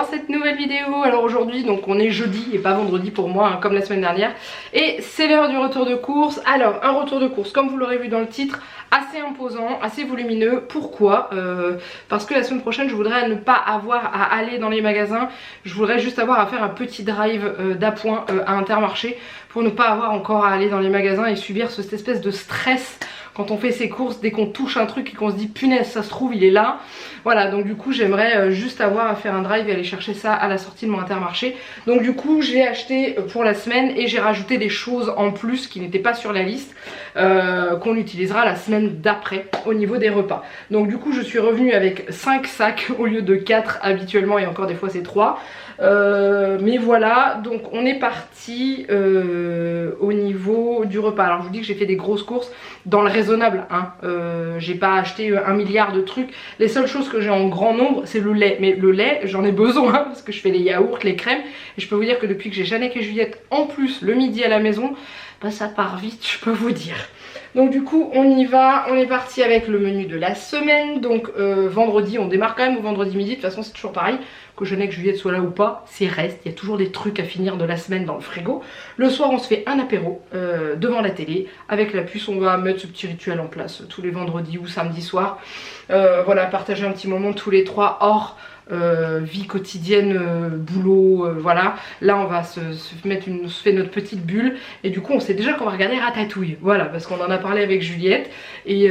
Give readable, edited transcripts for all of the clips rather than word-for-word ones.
dans cette nouvelle vidéo. Alors aujourd'hui donc on est jeudi et pas vendredi pour moi hein, comme la semaine dernière. Et c'est l'heure du retour de course. Alors un retour de course comme vous l'aurez vu dans le titre, assez imposant, assez volumineux. Pourquoi parce que la semaine prochaine je voudrais ne pas avoir à aller dans les magasins. Je voudrais juste avoir à faire un petit drive d'appoint à Intermarché pour ne pas avoir encore à aller dans les magasins et subir cette espèce de stress quand on fait ses courses, dès qu'on touche un truc et qu'on se dit punaise ça se trouve il est là. Voilà, donc du coup j'aimerais juste avoir à faire un drive et aller chercher ça à la sortie de mon Intermarché. Donc du coup j'ai acheté pour la semaine et j'ai rajouté des choses en plus qui n'étaient pas sur la liste qu'on utilisera la semaine d'après au niveau des repas. Donc du coup je suis revenue avec 5 sacs au lieu de 4 habituellement et encore des fois c'est 3. Mais voilà, donc on est parti au niveau du repas. Alors je vous dis que j'ai fait des grosses courses dans le raisonnable hein. J'ai pas acheté 1 milliard de trucs. Les seules choses que j'ai en grand nombre c'est le lait, mais le lait j'en ai besoin parce que je fais les yaourts, les crèmes et je peux vous dire que depuis que j'ai Jeannette et Juliette en plus le midi à la maison, bah ça part vite je peux vous dire. Donc du coup on y va, on est parti avec le menu de la semaine. Donc vendredi, on démarre quand même au vendredi midi, de toute façon c'est toujours pareil, que Jeannette et Juliette soient là ou pas, c'est reste, il y a toujours des trucs à finir de la semaine dans le frigo. Le soir on se fait un apéro devant la télé, avec la puce on va mettre ce petit rituel en place tous les vendredis ou samedis soirs. Voilà, partager un petit moment tous les trois hors vie quotidienne, boulot, voilà. Là on va se fait notre petite bulle et du coup on sait déjà qu'on va regarder Ratatouille, voilà, parce qu'on en a parlé avec Juliette et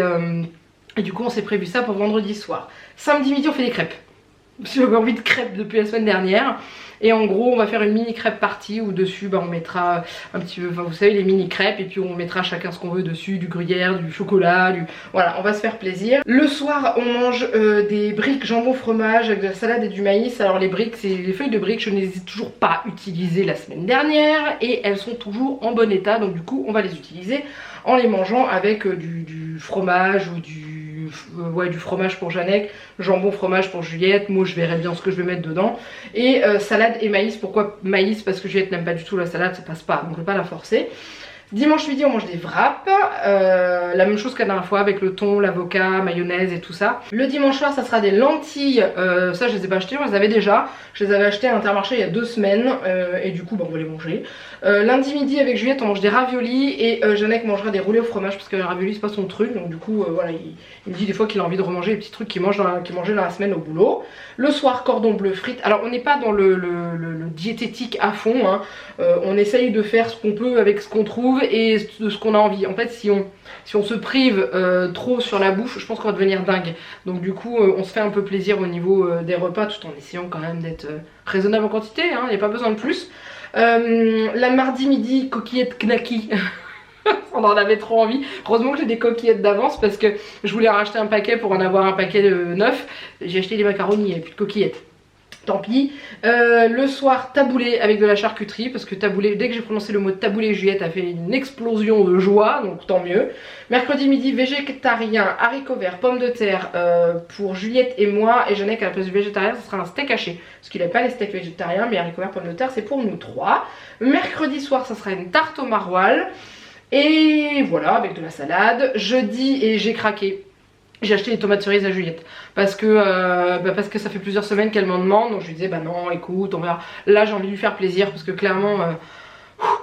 du coup on s'est prévu ça pour vendredi soir. Samedi midi on fait des crêpes. J'avais envie de crêpes depuis la semaine dernière. Et en gros on va faire une mini crêpe partie où dessus bah, on mettra un petit peu, enfin, vous savez les mini crêpes, et puis on mettra chacun ce qu'on veut dessus, du gruyère, du chocolat, voilà, on va se faire plaisir. Le soir on mange des briques jambon fromage avec de la salade et du maïs. Alors les briques, c'est les feuilles de briques, je ne les ai toujours pas utilisées la semaine dernière et elles sont toujours en bon état, donc du coup on va les utiliser en les mangeant avec du fromage ou du fromage pour Jeannette, jambon fromage pour Juliette. Moi je verrai bien ce que je vais mettre dedans. Et salade et maïs. Pourquoi maïs? Parce que Juliette n'aime pas du tout la salade, ça passe pas, donc je vais pas la forcer. Dimanche midi on mange des wraps, la même chose qu'à la dernière fois avec le thon, l'avocat, mayonnaise et tout ça. Le dimanche soir ça sera des lentilles, ça je les ai pas achetées, on les avait déjà. Je les avais achetées à Intermarché il y a 2 semaines et du coup bah, on va les manger. Lundi midi avec Juliette on mange des raviolis et Jeannette mangera des roulés au fromage parce que les raviolis c'est pas son truc. Donc du coup voilà, il me dit des fois qu'il a envie de remanger les petits trucs qu'il mangeait dans la semaine au boulot. Le soir cordon bleu frites. Alors on n'est pas dans le diététique à fond hein. On essaye de faire ce qu'on peut avec ce qu'on trouve et de ce qu'on a envie. En fait si on se prive trop sur la bouffe, je pense qu'on va devenir dingue. Donc du coup on se fait un peu plaisir au niveau des repas tout en essayant quand même d'être raisonnable en quantité hein, il n'y a pas besoin de plus. La mardi midi coquillettes knacky. On en avait trop envie. Heureusement que j'ai des coquillettes d'avance parce que je voulais en racheter un paquet pour en avoir un paquet neuf. J'ai acheté des macaronis, il n'y avait plus de coquillettes. Tant pis. Le soir taboulé avec de la charcuterie parce que taboulé, dès que j'ai prononcé le mot taboulé, Juliette a fait une explosion de joie, donc tant mieux. Mercredi midi végétarien, haricots verts, pommes de terre pour Juliette et moi, et Jeannette à la place du végétarien ce sera un steak haché parce qu'il n'avait pas les steaks végétariens, mais haricots verts, pommes de terre c'est pour nous trois. Mercredi soir ça sera une tarte au maroilles et voilà avec de la salade. Jeudi, et j'ai craqué, j'ai acheté des tomates cerises à Juliette parce que ça fait plusieurs semaines qu'elle m'en demande. Donc je lui disais bah non écoute on verra. Là j'ai envie de lui faire plaisir parce que clairement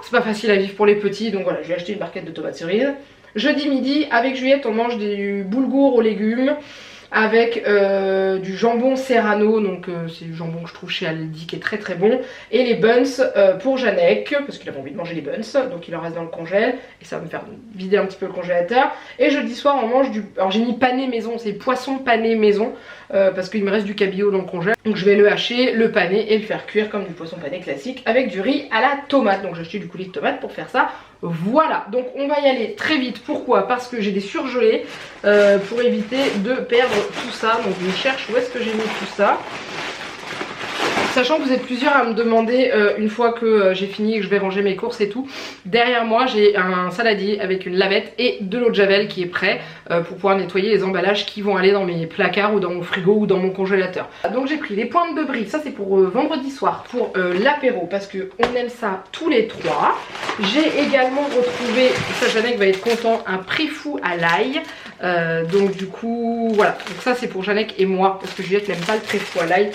c'est pas facile à vivre pour les petits. Donc voilà, je lui ai acheté une barquette de tomates cerises. Jeudi midi avec Juliette on mange du boulgour aux légumes avec du jambon serrano, donc c'est du jambon que je trouve chez Aldi qui est très très bon, et les buns pour Jeannette parce qu'il avait envie de manger les buns, donc il en reste dans le congèle et ça va me faire vider un petit peu le congélateur. Et jeudi soir on mange alors j'ai mis pané maison, c'est poisson pané maison parce qu'il me reste du cabillaud dans le congèle, donc je vais le hacher, le paner et le faire cuire comme du poisson pané classique avec du riz à la tomate. Donc j'ai acheté du coulis de tomate pour faire ça. Voilà, donc on va y aller très vite. Pourquoi? Parce que j'ai des surgelés pour éviter de perdre tout ça. Donc je cherche où est-ce que j'ai mis tout ça. Sachant que vous êtes plusieurs à me demander une fois que j'ai fini et que je vais ranger mes courses et tout. Derrière moi j'ai un saladier avec une lavette et de l'eau de javel qui est prêt pour pouvoir nettoyer les emballages qui vont aller dans mes placards ou dans mon frigo ou dans mon congélateur. Donc j'ai pris les pointes de brie, ça c'est pour vendredi soir, pour l'apéro parce qu'on aime ça tous les trois. J'ai également retrouvé, ça Jeannette va être content, un pré-fou à l'ail. Donc du coup voilà, donc ça c'est pour Jeannette et moi parce que Juliette n'aime pas le pré-fou à l'ail.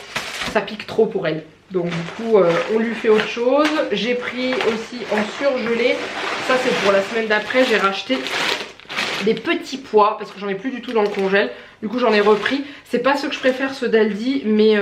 ça pique trop pour elle. Donc du coup on lui fait autre chose. J'ai pris aussi en surgelé, ça c'est pour la semaine d'après, j'ai racheté des petits pois parce que j'en ai plus du tout dans le congèle. Du coup j'en ai repris. C'est pas ceux que je préfère, ceux d'Aldi, mais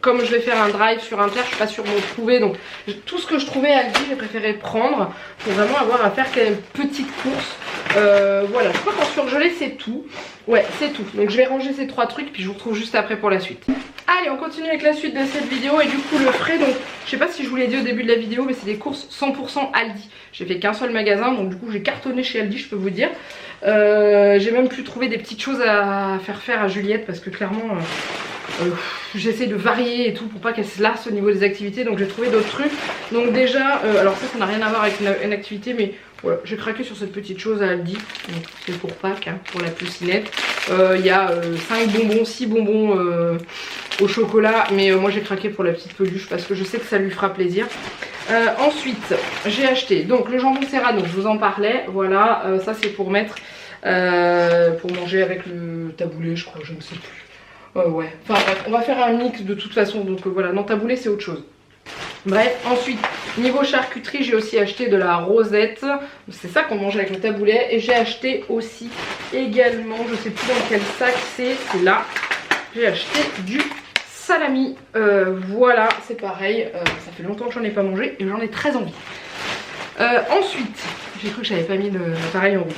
comme je vais faire un drive sur Inter, je suis pas sûre de m'en trouver. Donc tout ce que je trouvais à Aldi, j'ai préféré prendre pour vraiment avoir à faire quelques petites courses. Voilà, je crois qu'en surgelé c'est tout. Ouais, c'est tout. Donc je vais ranger ces 3 trucs puis je vous retrouve juste après pour la suite. Allez, on continue avec la suite de cette vidéo et du coup le frais, donc je sais pas si je vous l'ai dit au début de la vidéo, mais c'est des courses 100% Aldi. J'ai fait qu'un seul magasin, donc du coup j'ai cartonné chez Aldi, je peux vous dire. J'ai même pu trouver des petites choses à faire à Juliette parce que clairement j'essaie de varier et tout pour pas qu'elle se lasse au niveau des activités, donc j'ai trouvé d'autres trucs. Donc déjà, alors ça n'a rien à voir avec une activité, mais voilà, j'ai craqué sur cette petite chose à Aldi, donc c'est pour Pâques, hein, pour la poucinette. Il y a 5 bonbons, 6 bonbons au chocolat, mais moi j'ai craqué pour la petite peluche parce que je sais que ça lui fera plaisir. Ensuite j'ai acheté donc le jambon serrano, je vous en parlais, voilà, ça c'est pour mettre, pour manger avec le taboulé, je crois, je ne sais plus. Ouais, enfin bref, on va faire un mix de toute façon, donc voilà, non, taboulé c'est autre chose. Bref, ensuite, niveau charcuterie, j'ai aussi acheté de la rosette. C'est ça qu'on mange avec le taboulet. Et j'ai acheté aussi également, je sais plus dans quel sac c'est là. J'ai acheté du salami. Voilà, c'est pareil. Ça fait longtemps que j'en ai pas mangé et j'en ai très envie. Ensuite, j'ai cru que j'avais pas mis l'appareil en route.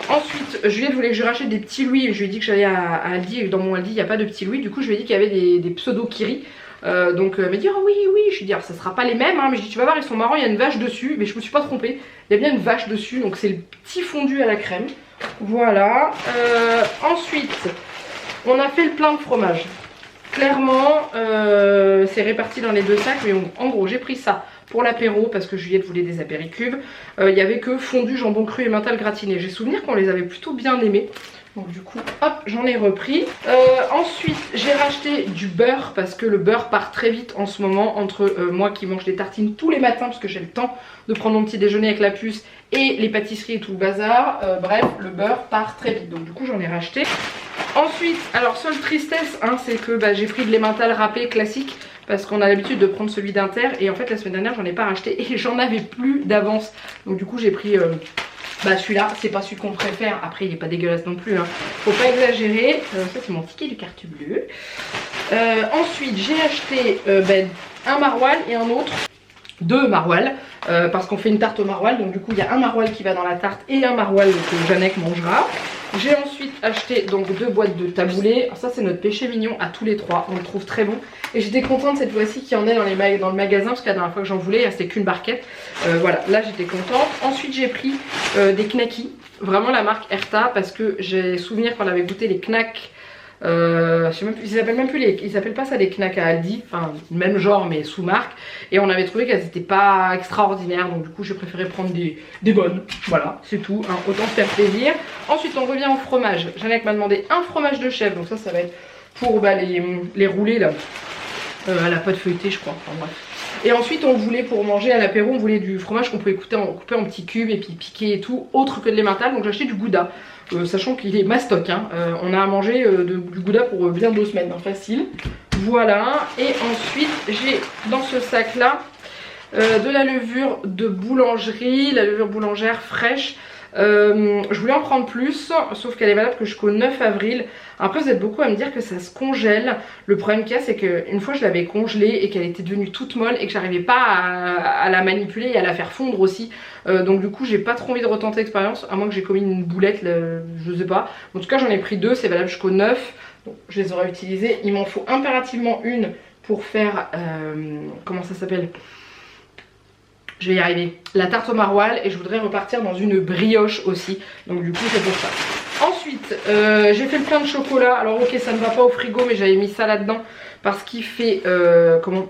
Ensuite, Juliette voulait que je rachète des petits louis. Je lui ai dit que j'allais à Aldi et dans mon Aldi il n'y a pas de petits louis. Du coup, je lui ai dit qu'il y avait des pseudo-kiri. Donc elle m'a dit oh oui oui, je lui ai dit alors ça sera pas les mêmes hein, mais je dis tu vas voir ils sont marrants, il y a une vache dessus, mais je me suis pas trompée, il y a bien une vache dessus, donc c'est le petit fondu à la crème. Voilà. Ensuite on a fait le plein de fromage. Clairement c'est réparti dans les 2 sacs, mais en gros j'ai pris ça pour l'apéro parce que Juliette voulait des apéricubes. Il y avait que fondu, jambon cru et mental gratiné. J'ai souvenir qu'on les avait plutôt bien aimés. Donc du coup, hop, j'en ai repris. Ensuite, j'ai racheté du beurre parce que le beurre part très vite en ce moment entre moi qui mange des tartines tous les matins parce que j'ai le temps de prendre mon petit déjeuner avec la puce et les pâtisseries et tout le bazar. Bref, le beurre part très vite. Donc du coup, j'en ai racheté. Ensuite, alors seule tristesse, hein, c'est que j'ai pris de l'emmental râpé classique parce qu'on a l'habitude de prendre celui d'Inter et en fait la semaine dernière j'en ai pas racheté et j'en avais plus d'avance. Donc du coup j'ai pris celui-là, c'est pas celui qu'on préfère, après il est pas dégueulasse non plus, hein. Faut pas exagérer. Ça c'est mon ticket de carte bleue. Ensuite j'ai acheté un maroilles et un autre. 2 maroilles parce qu'on fait une tarte au maroilles, donc du coup il y a un maroilles qui va dans la tarte et un maroilles que Jeannette mangera. J'ai ensuite acheté donc 2 boîtes de taboulé. Alors ça c'est notre péché mignon à tous les 3, on le trouve très bon et j'étais contente cette fois-ci qu'il y en ait dans le magasin parce que la dernière fois que j'en voulais il restait qu'une barquette. Voilà, là j'étais contente. Ensuite j'ai pris des knackis, vraiment la marque Erta parce que j'ai souvenir qu'on avait goûté les knacks. Je sais même plus, ils appellent pas ça des knacks à Aldi, enfin même genre mais sous marque, et on avait trouvé qu'elles étaient pas extraordinaires, donc du coup j'ai préféré prendre des bonnes, voilà c'est tout, hein, autant se faire plaisir. Ensuite on revient au fromage. Jeannette m'a demandé un fromage de chèvre, donc ça va être pour les rouler là à la pâte feuilletée je crois, enfin bref. Et ensuite on voulait pour manger à l'apéro, on voulait du fromage qu'on pouvait couper en petits cubes et puis piquer et tout, autre que de l'emmental, donc j'ai acheté du gouda. Sachant qu'il est mastoc, hein. On a à manger du gouda pour bien 2 semaines, hein, facile. Voilà, et ensuite j'ai dans ce sac là de la levure de boulangerie, la levure boulangère fraîche. Je voulais en prendre plus, sauf qu'elle est valable que jusqu'au 9 avril. Après vous êtes beaucoup à me dire que ça se congèle. Le problème qu'il y a c'est qu'une fois je l'avais congelée et qu'elle était devenue toute molle et que j'arrivais pas à la manipuler et à la faire fondre aussi. Donc du coup j'ai pas trop envie de retenter l'expérience, à moins que j'ai commis une boulette, je sais pas. En tout cas j'en ai pris 2, c'est valable jusqu'au 9. Donc, je les aurai utilisées. Il m'en faut impérativement une pour faire, comment ça s'appelle ? Je vais y arriver. La tarte au maroilles et je voudrais repartir dans une brioche aussi. Donc du coup c'est pour ça. Ensuite j'ai fait le plein de chocolat. Alors ok ça ne va pas au frigo mais j'avais mis ça là-dedans parce qu'il fait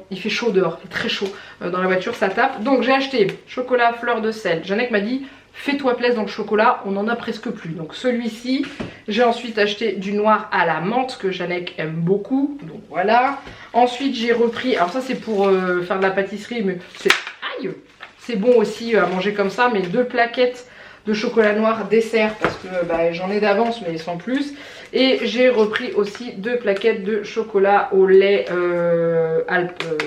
il fait chaud dehors. Il fait très chaud dans la voiture, ça tape. Donc j'ai acheté chocolat fleur de sel. Jeannette m'a dit fais-toi plaisir dans le chocolat, on en a presque plus. Donc celui-ci. J'ai ensuite acheté du noir à la menthe que Jeannette aime beaucoup. Donc voilà. Ensuite j'ai repris, alors ça c'est pour faire de la pâtisserie mais c'est... Aïe! C'est bon aussi à manger comme ça, mais 2 plaquettes de chocolat noir dessert parce que bah, j'en ai d'avance mais sans plus. Et j'ai repris aussi 2 plaquettes de chocolat au lait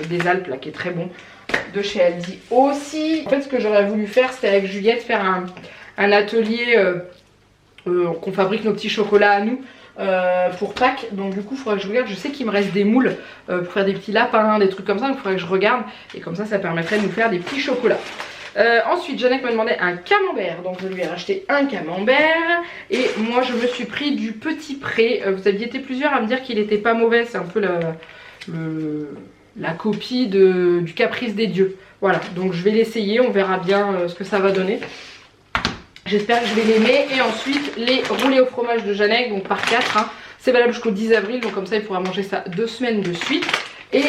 des Alpes là, qui est très bon, de chez Aldi aussi. En fait ce que j'aurais voulu faire c'était avec Juliette faire un atelier qu'on fabrique nos petits chocolats à nous pour Pâques. Donc du coup il faudrait que je regarde, je sais qu'il me reste des moules pour faire des petits lapins, des trucs comme ça, donc il faudrait que je regarde et comme ça permettrait de nous faire des petits chocolats. Ensuite Janek m'a demandé un camembert, donc je lui ai racheté un camembert et moi je me suis pris du Petit Pré. Vous aviez été plusieurs à me dire qu'il était pas mauvais, c'est un peu la copie du Caprice des Dieux. Voilà, donc je vais l'essayer, on verra bien ce que ça va donner. J'espère que je vais l'aimer. Et ensuite les roulés au fromage de Janek, donc par 4 hein. C'est valable jusqu'au 10 avril, donc comme ça il pourra manger ça 2 semaines de suite. Et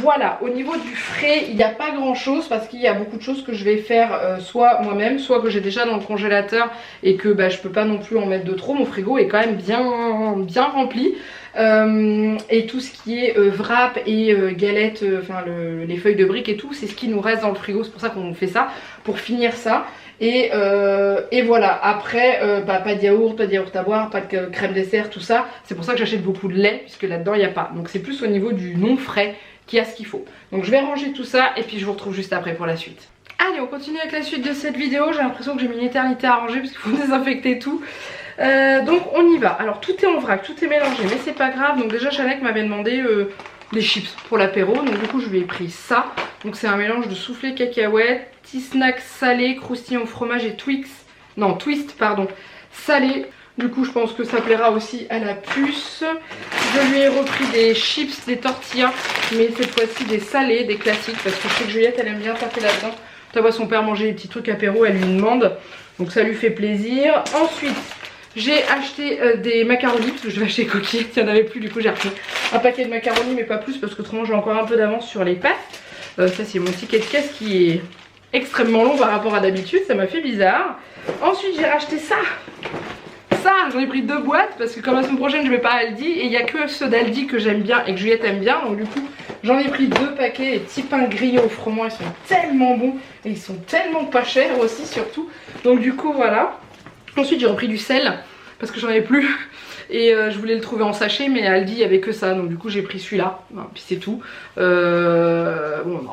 voilà, au niveau du frais, il n'y a pas grand chose parce qu'il y a beaucoup de choses que je vais faire soit moi-même, soit que j'ai déjà dans le congélateur et que bah, je peux pas non plus en mettre de trop. Mon frigo est quand même bien rempli. Et tout ce qui est wrap et galettes, enfin les feuilles de briques et tout, c'est ce qui nous reste dans le frigo. C'est pour ça qu'on fait ça, pour finir ça. Et voilà, après bah, pas de yaourt à boire, pas de crème dessert, tout ça. C'est pour ça que j'achète beaucoup de lait, puisque là-dedans il n'y a pas. Donc c'est plus au niveau du non frais qu'il y a ce qu'il faut. Donc je vais ranger tout ça et puis je vous retrouve juste après pour la suite. Allez, on continue avec la suite de cette vidéo. J'ai l'impression que j'ai mis une éternité à ranger parce qu'il faut désinfecter tout. Donc on y va. Alors tout est en vrac, tout est mélangé, mais c'est pas grave. Donc déjà Janek m'avait demandé des chips pour l'apéro, donc du coup je lui ai pris ça. Donc c'est un mélange de soufflé cacahuètes, petit snack salé, croustillant au fromage et twist pardon, salé. Du coup je pense que ça plaira aussi à la puce. Je lui ai repris des chips, des tortillas, mais cette fois-ci des salés, des classiques, parce que je sais que Juliette elle aime bien taper là-dedans. Tu vois son père manger les petits trucs apéro, elle lui demande, donc ça lui fait plaisir. Ensuite j'ai acheté des macaronis parce que je vais acheter coquillettes, il n'y en avait plus, du coup j'ai repris un paquet de macaronis mais pas plus parce que autrement j'ai encore un peu d'avance sur les pâtes. Ça c'est mon ticket de caisse qui est extrêmement long par rapport à d'habitude, ça m'a fait bizarre. Ensuite j'ai racheté ça, j'en ai pris 2 boîtes parce que comme la semaine prochaine je vais pas à Aldi et il n'y a que ceux d'Aldi que j'aime bien et que Juliette aime bien, donc du coup j'en ai pris 2 paquets, les petits pains grillés au froment, ils sont tellement bons et ils sont tellement pas chers aussi surtout, donc du coup voilà. Ensuite j'ai repris du sel parce que j'en avais plus et je voulais le trouver en sachet mais à Aldi il n'y avait que ça, donc du coup j'ai pris celui-là, puis c'est tout. Bon,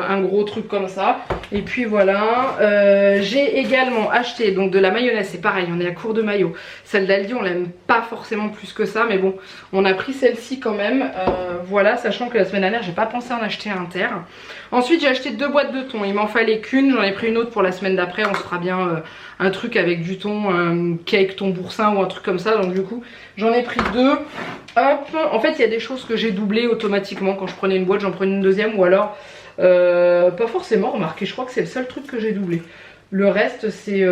un gros truc comme ça et puis voilà. J'ai également acheté donc de la mayonnaise, c'est pareil, on est à court de mayo. Celle d'Aldi on l'aime pas forcément plus que ça mais bon on a pris celle-ci quand même. Voilà, sachant que la semaine dernière j'ai pas pensé en acheter un terre. Ensuite j'ai acheté 2 boîtes de thon, il m'en fallait qu'une, j'en ai pris une autre pour la semaine d'après, on se fera bien un truc avec du thon, un cake thon boursin ou un truc comme ça, donc du coup j'en ai pris 2. Hop, en fait il y a des choses que j'ai doublées automatiquement quand je prenais une boîte, j'en prenais une deuxième ou alors pas forcément, remarquez, je crois que c'est le seul truc que j'ai doublé. Le reste c'est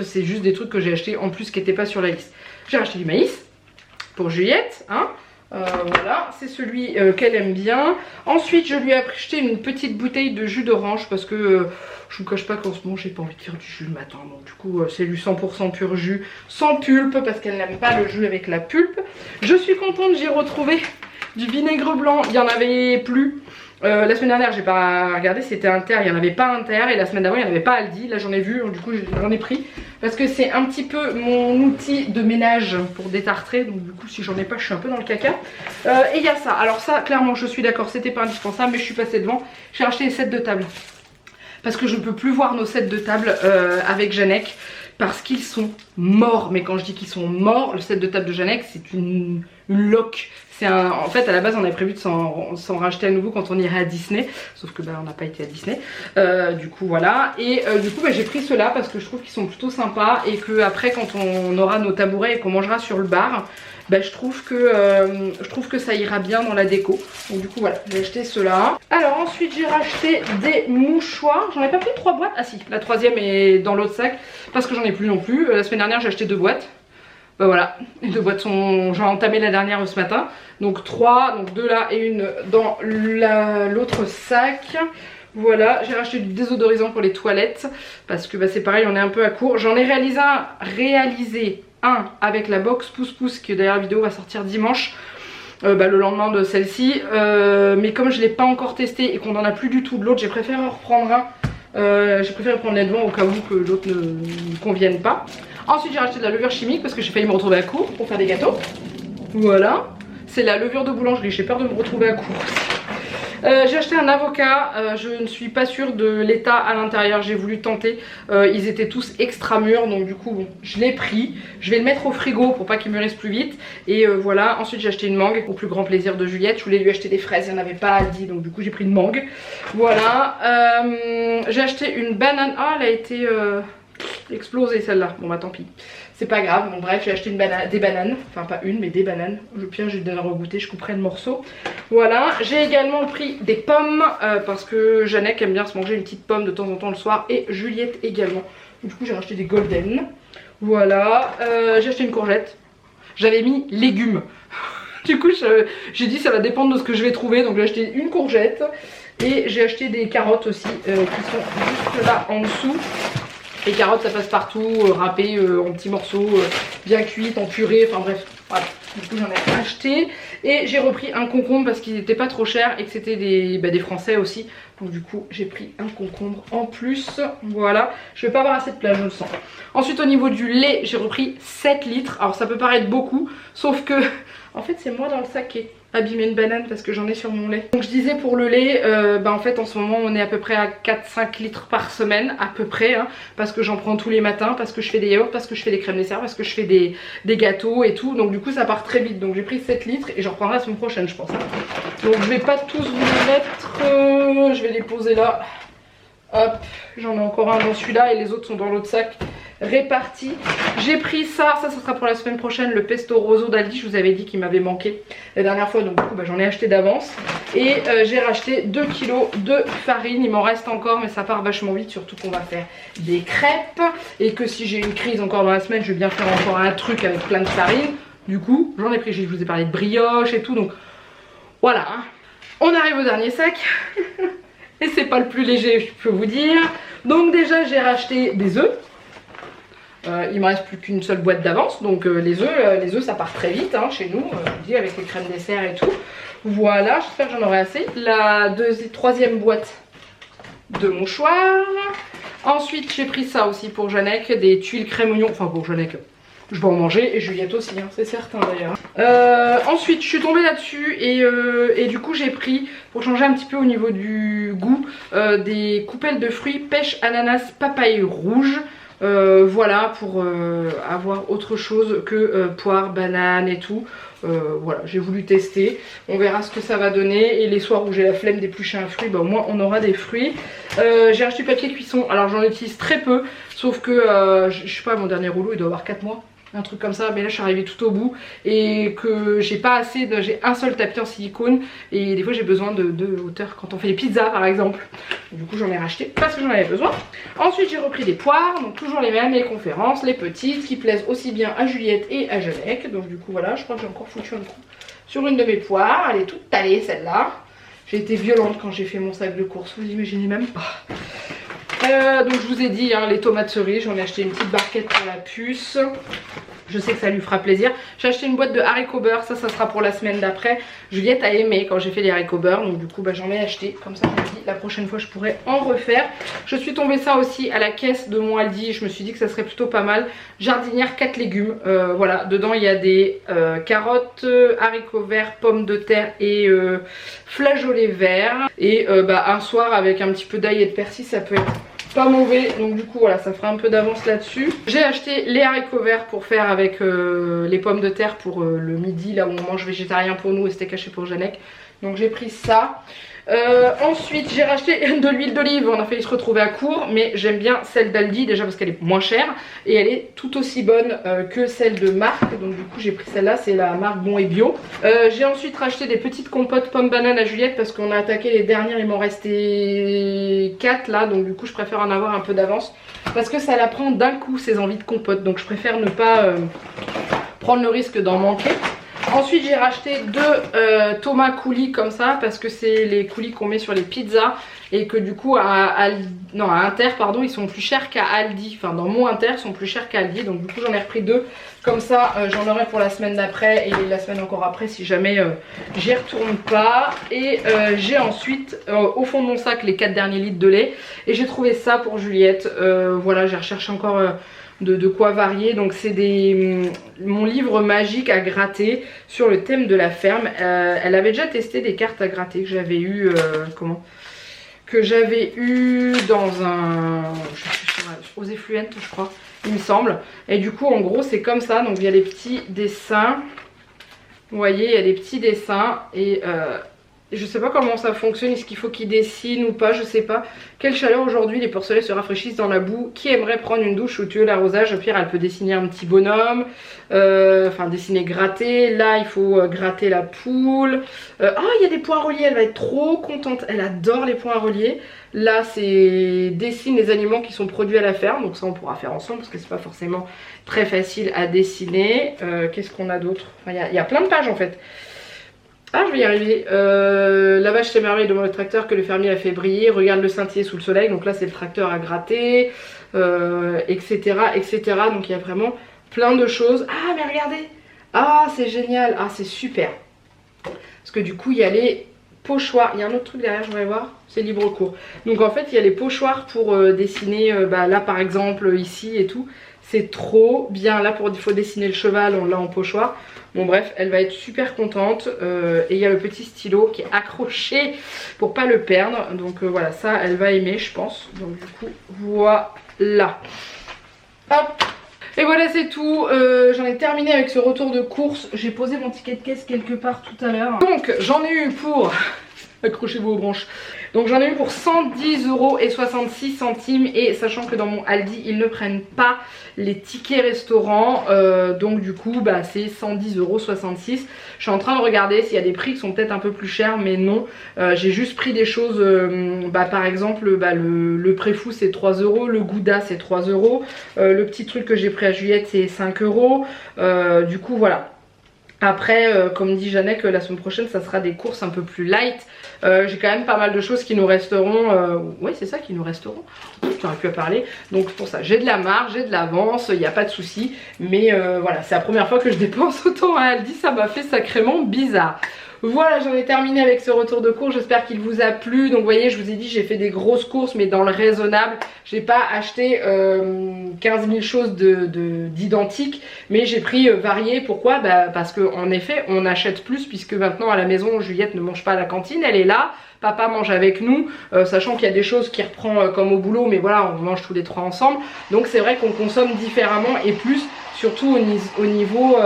c'est juste des trucs que j'ai acheté en plus qui n'étaient pas sur la liste. J'ai acheté du maïs pour Juliette, hein. Voilà, c'est celui qu'elle aime bien. Ensuite je lui ai acheté une petite bouteille de jus d'orange parce que je vous cache pas qu'en ce moment j'ai pas envie de faire du jus le matin, donc du coup c'est du 100% pur jus sans pulpe parce qu'elle n'aime pas le jus avec la pulpe. Je suis contente, j'ai retrouvé du vinaigre blanc, il n'y en avait plus. La semaine dernière j'ai pas regardé, c'était Inter, il n'y en avait pas Inter, et la semaine d'avant il n'y en avait pas Aldi. Là j'en ai vu, du coup j'en ai pris parce que c'est un petit peu mon outil de ménage pour détartrer, donc du coup si j'en ai pas je suis un peu dans le caca. Et il y a ça, alors ça clairement je suis d'accord, c'était pas indispensable mais je suis passée devant. J'ai acheté les sets de table parce que je ne peux plus voir nos sets de table avec Janek parce qu'ils sont morts. Mais quand je dis qu'ils sont morts, le set de table de Janek c'est une loque. En fait à la base on avait prévu de s'en racheter à nouveau quand on irait à Disney, sauf que bah, on n'a pas été à Disney. Du coup voilà, et du coup bah, j'ai pris ceux-là parce que je trouve qu'ils sont plutôt sympas et que après quand on aura nos tabourets et qu'on mangera sur le bar, bah, je trouve que ça ira bien dans la déco. Donc du coup voilà, j'ai acheté ceux-là. Alors ensuite j'ai racheté des mouchoirs, j'en ai pas pris 3 boîtes, ah si, la troisième est dans l'autre sac parce que j'en ai plus non plus. La semaine dernière j'ai acheté 2 boîtes. Bah voilà, les 2 boîtes sont... J'en ai entamé la dernière ce matin. Donc 3, donc 2 là et une dans l'autre sac. Voilà, j'ai racheté du désodorisant pour les toilettes parce que bah, c'est pareil, on est un peu à court. J'en ai réalisé un avec la box pouce pouce qui d'ailleurs la vidéo va sortir dimanche. Le lendemain de celle-ci. Mais comme je ne l'ai pas encore testé et qu'on n'en a plus du tout de l'autre, j'ai préféré en reprendre un J'ai préféré prendre les devants au cas où que l'autre ne convienne pas. Ensuite j'ai racheté de la levure chimique parce que j'ai failli me retrouver à court pour faire des gâteaux. Voilà, c'est la levure de boulangerie, j'ai peur de me retrouver à court. J'ai acheté un avocat, je ne suis pas sûre de l'état à l'intérieur, j'ai voulu tenter, ils étaient tous extra mûrs donc du coup bon, je l'ai pris, je vais le mettre au frigo pour pas qu'il mûrisse plus vite et voilà. Ensuite j'ai acheté une mangue au plus grand plaisir de Juliette, je voulais lui acheter des fraises, il n'y en avait pas à Aldi donc du coup j'ai pris une mangue. Voilà, j'ai acheté une banane, ah elle a été explosée celle-là, bon bah tant pis. C'est pas grave, bon bref j'ai acheté des bananes, enfin pas une mais des bananes, le pire j'ai donné à regoûter, je couperai le morceau. Voilà, j'ai également pris des pommes parce que Jeannette aime bien se manger une petite pomme de temps en temps le soir et Juliette également. Du coup j'ai racheté des golden. Voilà, j'ai acheté une courgette, j'avais mis légumes. Du coup j'ai dit ça va dépendre de ce que je vais trouver, donc j'ai acheté une courgette et j'ai acheté des carottes aussi qui sont juste là en dessous. Les carottes ça passe partout, râpées en petits morceaux, bien cuites, en purée, enfin bref, voilà. Du coup j'en ai acheté et j'ai repris un concombre parce qu'il n'était pas trop cher et que c'était des français aussi. Donc du coup j'ai pris un concombre en plus, voilà. Je vais pas avoir assez de place je le sens. Ensuite au niveau du lait j'ai repris 7 litres, alors ça peut paraître beaucoup, sauf que en fait c'est moi dans le sac qui ai abîmé une banane parce que j'en ai sur mon lait. Donc je disais pour le lait, en fait en ce moment on est à peu près à 4-5 litres par semaine à peu près hein, parce que j'en prends tous les matins, parce que je fais des yaourts, parce que je fais des crèmes dessert, parce que je fais des gâteaux et tout, donc du coup ça part très vite. Donc j'ai pris 7 litres et j'en reprendrai la semaine prochaine je pense. Donc je vais pas tous vous les mettre, je vais les poser là. Hop, j'en ai encore un dans celui-là et les autres sont dans l'autre sac répartis. J'ai pris ça sera pour la semaine prochaine, le pesto rosso d'Aldi, je vous avais dit qu'il m'avait manqué la dernière fois, donc du coup j'en ai acheté d'avance. Et j'ai racheté 2 kilos de farine, il m'en reste encore mais ça part vachement vite, surtout qu'on va faire des crêpes et que si j'ai une crise encore dans la semaine, je vais bien faire encore un truc avec plein de farine. Du coup j'en ai pris, je vous ai parlé de brioche et tout, donc voilà. On arrive au dernier sac. Et c'est pas le plus léger je peux vous dire. Donc déjà j'ai racheté des œufs. Il me reste plus qu'une seule boîte d'avance. Donc les œufs ça part très vite hein, chez nous. Je vous dis avec les crèmes dessert et tout. Voilà, j'espère que j'en aurai assez. La troisième boîte de mouchoirs. Ensuite j'ai pris ça aussi pour Jeannette, des tuiles crème oignon. Enfin pour Jeannette, je vais en manger et Juliette aussi, hein, c'est certain d'ailleurs. Ensuite je suis tombée là-dessus et du coup j'ai pris, pour changer un petit peu au niveau du goût, des coupelles de fruits pêche, ananas, papaye rouge. Voilà, pour avoir autre chose que poire, banane et tout. Voilà, j'ai voulu tester, on verra ce que ça va donner. Et les soirs où j'ai la flemme d'éplucher un fruit, bah, au moins on aura des fruits. J'ai acheté du papier cuisson, alors j'en utilise très peu, sauf que je sais pas, mon dernier rouleau il doit avoir 4 mois. Un truc comme ça, mais là je suis arrivée tout au bout et que j'ai pas assez de, j'ai un seul tapis en silicone et des fois j'ai besoin de hauteur quand on fait les pizzas par exemple. Du coup j'en ai racheté parce que j'en avais besoin. Ensuite j'ai repris des poires, donc toujours les mêmes, les conférences, les petites qui plaisent aussi bien à Juliette et à Jeannette. Donc du coup voilà, je crois que j'ai encore foutu un coup sur une de mes poires, elle est toute talée celle-là. J'ai été violente quand j'ai fait mon sac de course, vous imaginez même pas. Donc je vous ai dit hein, les tomates cerises, j'en ai acheté une petite barquette pour la puce. Je sais que ça lui fera plaisir. J'ai acheté une boîte de haricots beurre, ça sera pour la semaine d'après. Juliette a aimé quand j'ai fait les haricots beurre, donc du coup bah, j'en ai acheté. Comme ça je me dis la prochaine fois je pourrais en refaire. Je suis tombée ça aussi à la caisse de mon Aldi, je me suis dit que ça serait plutôt pas mal. Jardinière 4 légumes, voilà, dedans il y a des carottes, haricots verts, pommes de terre et flageolets verts. Et bah, un soir avec un petit peu d'ail et de persil ça peut être pas mauvais, donc du coup voilà, ça fera un peu d'avance là-dessus. J'ai acheté les haricots verts pour faire avec les pommes de terre pour le midi, là où on mange végétarien pour nous et c'était caché pour Jeannette. Donc j'ai pris ça. Ensuite j'ai racheté de l'huile d'olive, on a failli se retrouver à court, mais j'aime bien celle d'Aldi déjà parce qu'elle est moins chère et elle est tout aussi bonne que celle de marque, donc du coup j'ai pris celle-là, c'est la marque Bon et Bio. J'ai ensuite racheté des petites compotes pommes bananes à Juliette parce qu'on a attaqué les dernières, il m'en restait 4 là, donc du coup je préfère en avoir un peu d'avance parce que ça la prend d'un coup ces envies de compote, donc je préfère ne pas prendre le risque d'en manquer. Ensuite j'ai racheté 2 tomates coulis comme ça parce que c'est les coulis qu'on met sur les pizzas et que du coup à Inter pardon, ils sont plus chers qu'à Aldi. Enfin dans mon Inter ils sont plus chers qu'à Aldi, donc du coup j'en ai repris 2. Comme ça j'en aurai pour la semaine d'après et la semaine encore après si jamais j'y retourne pas. Et j'ai ensuite au fond de mon sac les 4 derniers litres de lait et j'ai trouvé ça pour Juliette. Voilà, j'ai recherché encore de quoi varier. Donc c'est mon livre magique à gratter sur le thème de la ferme. Elle avait déjà testé des cartes à gratter que j'avais eu dans un aux Effluent je crois il me semble. Et du coup en gros c'est comme ça, donc il y a des petits dessins, vous voyez il y a des petits dessins et je sais pas comment ça fonctionne, est-ce qu'il faut qu'ils dessinent ou pas, je sais pas. Quelle chaleur aujourd'hui, les porcelets se rafraîchissent dans la boue. Qui aimerait prendre une douche ou tuer l'arrosage? Au pire elle peut dessiner un petit bonhomme, enfin dessiner gratter. Là il faut gratter la poule. Ah il y a des points reliés, elle va être trop contente, elle adore les points reliés. Là c'est dessine les aliments qui sont produits à la ferme, donc ça on pourra faire ensemble parce que c'est pas forcément très facile à dessiner. Qu'est-ce qu'on a d'autre? Il y a plein de pages en fait. Ah je vais y arriver. La vache s'émerveille devant le tracteur que le fermier a fait briller. Regarde le scintiller sous le soleil. Donc là c'est le tracteur à gratter, etc. etc. Donc il y a vraiment plein de choses. Ah mais regardez. Ah c'est génial. Ah c'est super. Parce que du coup il y a les pochoirs. Il y a un autre truc derrière, je vais voir. C'est libre cours. Donc en fait il y a les pochoirs pour dessiner. Là par exemple ici et tout. C'est trop bien. Là il faut dessiner le cheval, on l'a en pochoir. Bon bref, elle va être super contente. Et il y a le petit stylo qui est accroché pour pas le perdre. Donc voilà, ça elle va aimer je pense. Donc du coup voilà. Hop. Et voilà c'est tout. J'en ai terminé avec ce retour de course. J'ai posé mon ticket de caisse quelque part tout à l'heure. Donc j'en ai eu pour... accrochez-vous aux branches. Donc j'en ai eu pour 110,66 € et sachant que dans mon Aldi ils ne prennent pas les tickets restaurants, donc du coup bah c'est 110,66 €. Je suis en train de regarder s'il y a des prix qui sont peut-être un peu plus chers, mais non. J'ai juste pris des choses, par exemple le préfou c'est 3 €, le gouda c'est 3 €, le petit truc que j'ai pris à Juliette c'est 5 €, du coup voilà. Après, comme dit Jeannette, la semaine prochaine ça sera des courses un peu plus light. J'ai quand même pas mal de choses qui nous resteront. Oui c'est ça, qui nous resteront. J'aurais pu à parler. Donc pour ça j'ai de la marge, j'ai de l'avance, il n'y a pas de souci. Mais voilà, c'est la première fois que je dépense autant à Aldi, ça m'a fait sacrément bizarre. Voilà, j'en ai terminé avec ce retour de course, j'espère qu'il vous a plu. Donc vous voyez, je vous ai dit, j'ai fait des grosses courses mais dans le raisonnable. J'ai pas acheté 15 000 choses d'identiques, mais j'ai pris varié. Pourquoi? Parce qu'en effet on achète plus, puisque maintenant à la maison Juliette ne mange pas à la cantine, elle est là. Papa mange avec nous, sachant qu'il y a des choses qui reprend comme au boulot, mais voilà, on mange tous les trois ensemble. Donc c'est vrai qu'on consomme différemment et plus, surtout au niveau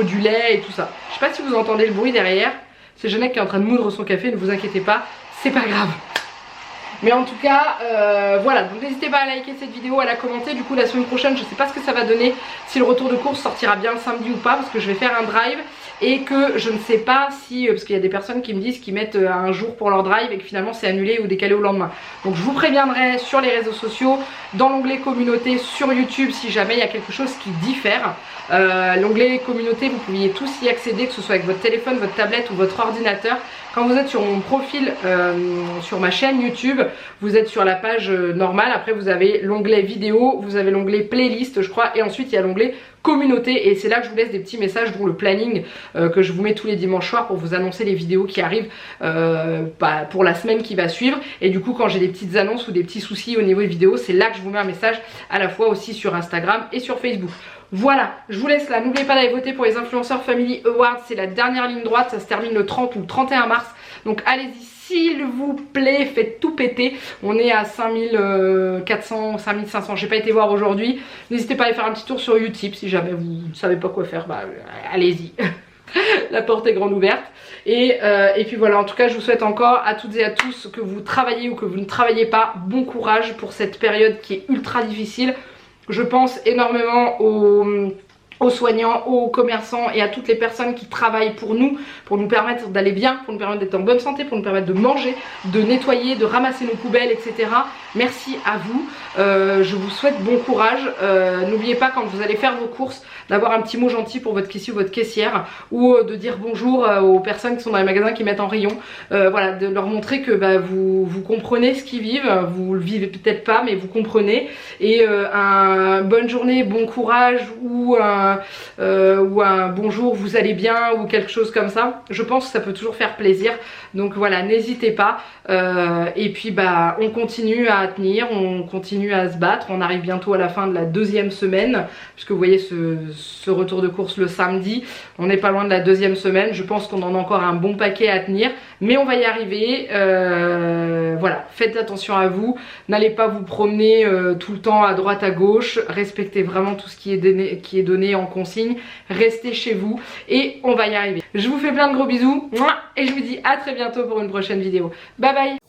du lait et tout ça. Je sais pas si vous entendez le bruit derrière, c'est Jeannette qui est en train de moudre son café, ne vous inquiétez pas, c'est pas grave. Mais en tout cas, voilà, donc n'hésitez pas à liker cette vidéo, à la commenter. Du coup la semaine prochaine, je sais pas ce que ça va donner, si le retour de course sortira bien le samedi ou pas, parce que je vais faire un drive. Et que je ne sais pas si, parce qu'il y a des personnes qui me disent qu'ils mettent un jour pour leur drive et que finalement c'est annulé ou décalé au lendemain. Donc je vous préviendrai sur les réseaux sociaux, dans l'onglet communauté sur YouTube si jamais il y a quelque chose qui diffère. L'onglet communauté, vous pouviez tous y accéder, que ce soit avec votre téléphone, votre tablette ou votre ordinateur. Quand vous êtes sur mon profil, sur ma chaîne YouTube, vous êtes sur la page normale. Après vous avez l'onglet vidéo, vous avez l'onglet playlist je crois, et ensuite il y a l'onglet communauté, et c'est là que je vous laisse des petits messages, dont le planning que je vous mets tous les dimanches soirs pour vous annoncer les vidéos qui arrivent pour la semaine qui va suivre. Et du coup quand j'ai des petites annonces ou des petits soucis au niveau des vidéos, c'est là que je vous mets un message, à la fois aussi sur Instagram et sur Facebook. Voilà, je vous laisse là, n'oubliez pas d'aller voter pour les Influenceurs Family Awards, c'est la dernière ligne droite, ça se termine le 30 ou le 31 mars, donc allez-y s'il vous plaît, faites tout péter. On est à 5400, 5500, j'ai pas été voir aujourd'hui. N'hésitez pas à aller faire un petit tour sur Utip si jamais vous ne savez pas quoi faire, allez-y. La porte est grande ouverte. Et puis voilà, en tout cas je vous souhaite encore à toutes et à tous, que vous travaillez ou que vous ne travaillez pas, bon courage pour cette période qui est ultra difficile. Je pense énormément aux soignants, aux commerçants et à toutes les personnes qui travaillent pour nous permettre d'aller bien, pour nous permettre d'être en bonne santé, pour nous permettre de manger, de nettoyer, de ramasser nos poubelles, etc. Merci à vous, je vous souhaite bon courage. N'oubliez pas, quand vous allez faire vos courses, d'avoir un petit mot gentil pour votre caissier ou votre caissière, ou de dire bonjour aux personnes qui sont dans les magasins qui mettent en rayon. Voilà, de leur montrer que vous comprenez ce qu'ils vivent, vous le vivez peut-être pas mais vous comprenez, et bonne journée, bon courage, ou un bonjour, vous allez bien, ou quelque chose comme ça, je pense que ça peut toujours faire plaisir. Donc voilà, n'hésitez pas, et puis on continue à tenir, on continue à se battre. On arrive bientôt à la fin de la deuxième semaine, puisque vous voyez ce retour de course le samedi, on n'est pas loin de la deuxième semaine. Je pense qu'on en a encore un bon paquet à tenir, mais on va y arriver. Voilà, faites attention à vous, n'allez pas vous promener tout le temps à droite à gauche, respectez vraiment tout ce qui est donné en consigne, restez chez vous et on va y arriver. Je vous fais plein de gros bisous et je vous dis à très bientôt pour une prochaine vidéo. Bye bye.